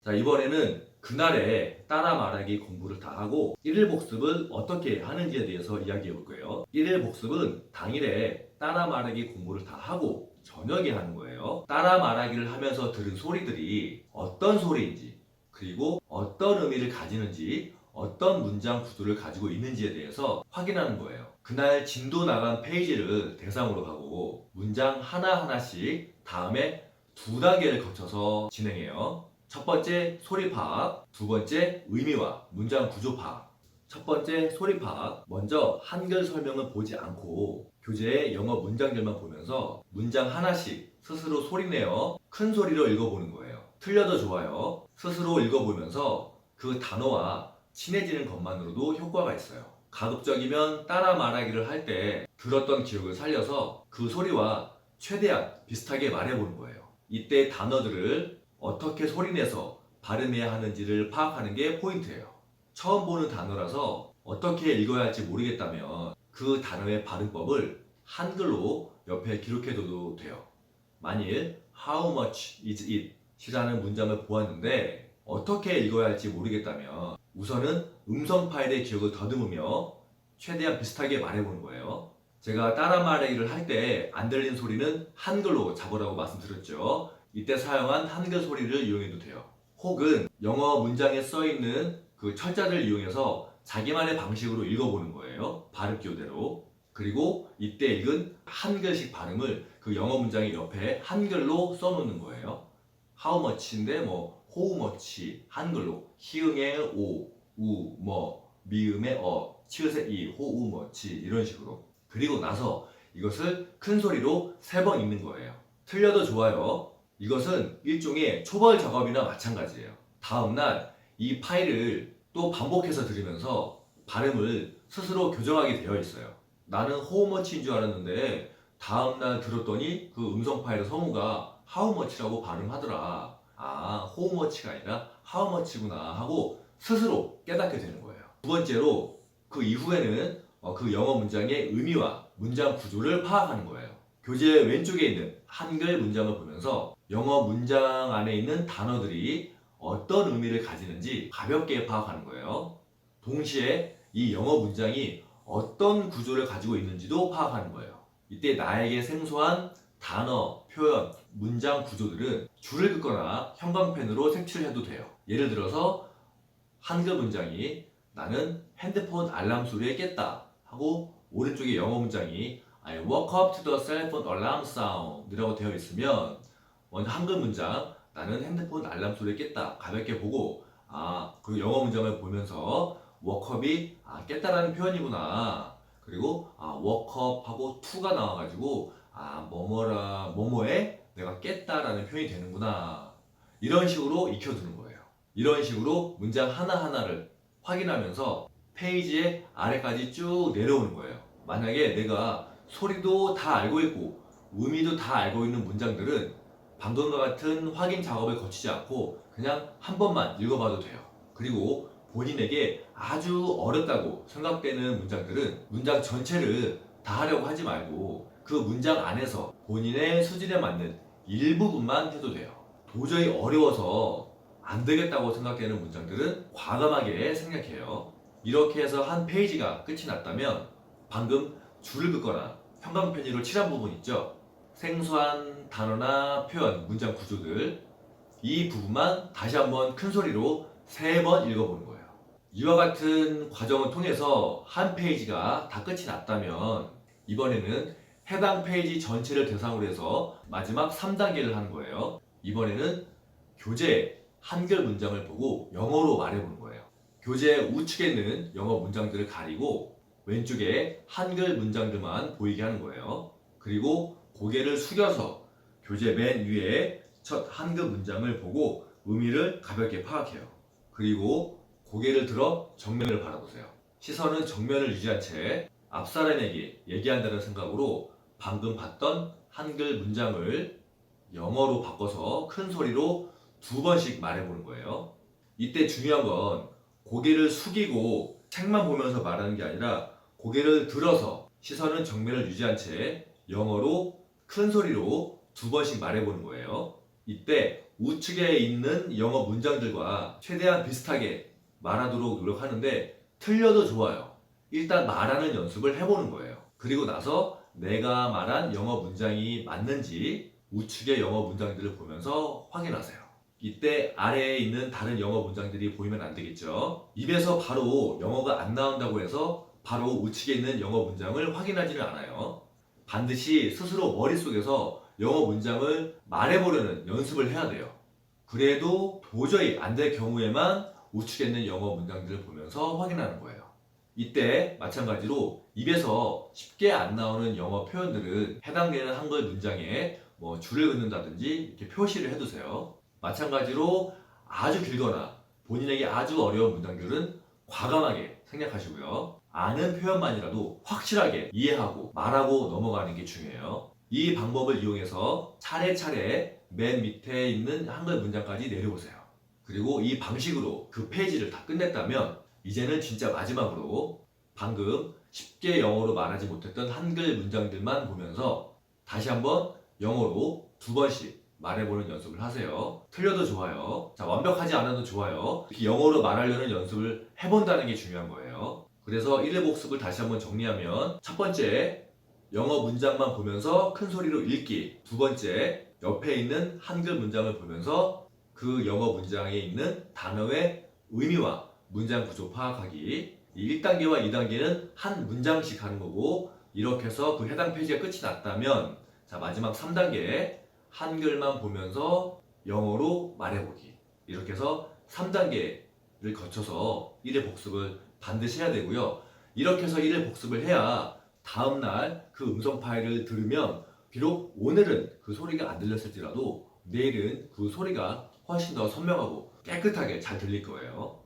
자, 이번에는 그날에 따라 말하기 공부를 다 하고 1일 복습을 어떻게 하는지에 대해서 이야기해 볼 거예요. 1일 복습은 당일에 따라 말하기 공부를 다 하고 저녁에 하는 거예요. 따라 말하기를 하면서 들은 소리들이 어떤 소리인지, 그리고 어떤 의미를 가지는지, 어떤 문장 구조를 가지고 있는지에 대해서 확인하는 거예요. 그날 진도 나간 페이지를 대상으로 하고 문장 하나하나씩 다음에 두 단계를 거쳐서 진행해요. 첫 번째 소리 파악, 두 번째 의미와 문장 구조 파악. 첫 번째 소리 파악. 먼저 한글 설명을 보지 않고 교재의 영어 문장들만 보면서 문장 하나씩 스스로 소리내어 큰 소리로 읽어보는 거예요. 틀려도 좋아요. 스스로 읽어보면서 그 단어와 친해지는 것만으로도 효과가 있어요. 가급적이면 따라 말하기를 할 때 들었던 기억을 살려서 그 소리와 최대한 비슷하게 말해보는 거예요. 이때 단어들을 어떻게 소리내서 발음해야 하는지를 파악하는 게 포인트예요. 처음 보는 단어라서 어떻게 읽어야 할지 모르겠다면 그 단어의 발음법을 한글로 옆에 기록해둬도 돼요. 만일 How much is it? 이라는 문장을 보았는데 어떻게 읽어야 할지 모르겠다면 우선은 음성 파일의 기억을 더듬으며 최대한 비슷하게 말해보는 거예요. 제가 따라 말하기를 할 때 안 들린 소리는 한글로 잡으라고 말씀드렸죠. 이때 사용한 한글 소리를 이용해도 돼요. 혹은 영어 문장에 써있는 그 철자를 이용해서 자기만의 방식으로 읽어보는 거예요. 발음 기호대로. 그리고 이때 읽은 한글식 발음을 그 영어 문장의 옆에 한글로 써놓는 거예요. How much인데 how much 한글로 희응의 오, 우, 미음의 치읓의 이, how much 이런 식으로. 그리고 나서 이것을 큰 소리로 3번 읽는 거예요. 틀려도 좋아요. 이것은 일종의 초벌 작업이나 마찬가지예요. 다음날 이 파일을 또 반복해서 들으면서 발음을 스스로 교정하게 되어 있어요. 나는 how much인 줄 알았는데 다음날 들었더니 그 음성 파일의 성우가 how much라고 발음하더라. 아, how much가 아니라 how much구나 하고 스스로 깨닫게 되는 거예요. 두 번째로 그 이후에는 그 영어 문장의 의미와 문장 구조를 파악하는 거예요. 교재 왼쪽에 있는 한글 문장을 보면서 영어 문장 안에 있는 단어들이 어떤 의미를 가지는지 가볍게 파악하는 거예요. 동시에 이 영어 문장이 어떤 구조를 가지고 있는지도 파악하는 거예요. 이때 나에게 생소한 단어, 표현, 문장 구조들은 줄을 긋거나 형광펜으로 색칠해도 돼요. 예를 들어서 한글 문장이 나는 핸드폰 알람 소리에 깼다 하고 오른쪽에 영어 문장이 I woke up to the cell phone alarm sound 이라고 되어 있으면 먼저 한글 문장 나는 핸드폰 알람 소리에 깼다 가볍게 보고 그 영어 문장을 보면서 woke up이 깼다라는 표현이구나. 그리고 woke up 하고 to가 나와가지고 뭐뭐에 내가 깼다라는 표현이 되는구나. 이런 식으로 익혀두는 거예요. 이런 식으로 문장 하나하나를 확인하면서 페이지의 아래까지 쭉 내려오는 거예요. 만약에 내가 소리도 다 알고 있고 의미도 다 알고 있는 문장들은 방금과 같은 확인 작업을 거치지 않고 그냥 한 번만 읽어봐도 돼요. 그리고 본인에게 아주 어렵다고 생각되는 문장들은 문장 전체를 다 하려고 하지 말고 그 문장 안에서 본인의 수준에 맞는 일부분만 해도 돼요. 도저히 어려워서 안 되겠다고 생각되는 문장들은 과감하게 생략해요. 이렇게 해서 한 페이지가 끝이 났다면 방금 줄을 긋거나 형광펜으로 칠한 부분 있죠? 생소한 단어나 표현, 문장 구조들 이 부분만 다시 한번 큰 소리로 3번 읽어보는 거예요. 이와 같은 과정을 통해서 한 페이지가 다 끝이 났다면 이번에는 해당 페이지 전체를 대상으로 해서 마지막 3단계를 하는 거예요. 이번에는 교재 한글 문장을 보고 영어로 말해보는 거예요. 교재 우측에 있는 영어 문장들을 가리고 왼쪽에 한글 문장들만 보이게 하는 거예요. 그리고 고개를 숙여서 교재 맨 위에 첫 한글 문장을 보고 의미를 가볍게 파악해요. 그리고 고개를 들어 정면을 바라보세요. 시선은 정면을 유지한 채 앞사람에게 얘기한다는 생각으로 방금 봤던 한글 문장을 영어로 바꿔서 큰 소리로 2번씩 말해보는 거예요. 이때 중요한 건 고개를 숙이고 책만 보면서 말하는 게 아니라 고개를 들어서 시선은 정면을 유지한 채 영어로 큰 소리로 2번씩 말해보는 거예요. 이때 우측에 있는 영어 문장들과 최대한 비슷하게 말하도록 노력하는데 틀려도 좋아요. 일단 말하는 연습을 해보는 거예요. 그리고 나서 내가 말한 영어 문장이 맞는지 우측의 영어 문장들을 보면서 확인하세요. 이때 아래에 있는 다른 영어 문장들이 보이면 안 되겠죠. 입에서 바로 영어가 안 나온다고 해서 바로 우측에 있는 영어 문장을 확인하지는 않아요. 반드시 스스로 머릿속에서 영어 문장을 말해보려는 연습을 해야 돼요. 그래도 도저히 안 될 경우에만 우측에 있는 영어 문장들을 보면서 확인하는 거예요. 이때 마찬가지로 입에서 쉽게 안 나오는 영어 표현들은 해당되는 한글 문장에 줄을 긋는다든지 이렇게 표시를 해두세요. 마찬가지로 아주 길거나 본인에게 아주 어려운 문장들은 과감하게 생략하시고요. 아는 표현만이라도 확실하게 이해하고 말하고 넘어가는 게 중요해요. 이 방법을 이용해서 차례차례 맨 밑에 있는 한글 문장까지 내려오세요. 그리고 이 방식으로 그 페이지를 다 끝냈다면 이제는 진짜 마지막으로 방금 쉽게 영어로 말하지 못했던 한글 문장들만 보면서 다시 한번 영어로 2번씩 말해보는 연습을 하세요. 틀려도 좋아요. 자, 완벽하지 않아도 좋아요. 이렇게 영어로 말하려는 연습을 해본다는 게 중요한 거예요. 그래서 1회 복습을 다시 한번 정리하면 첫 번째, 영어 문장만 보면서 큰 소리로 읽기. 두 번째, 옆에 있는 한글 문장을 보면서 그 영어 문장에 있는 단어의 의미와 문장 구조 파악하기. 이 1단계와 2단계는 한 문장씩 하는 거고, 이렇게 해서 그 해당 페이지가 끝이 났다면 자, 마지막 3단계 한글만 보면서 영어로 말해보기. 이렇게 해서 3단계를 거쳐서 1회 복습을 반드시 해야 되고요. 이렇게 해서 1회 복습을 해야 다음날 그 음성 파일을 들으면 비록 오늘은 그 소리가 안 들렸을지라도 내일은 그 소리가 훨씬 더 선명하고 깨끗하게 잘 들릴 거예요.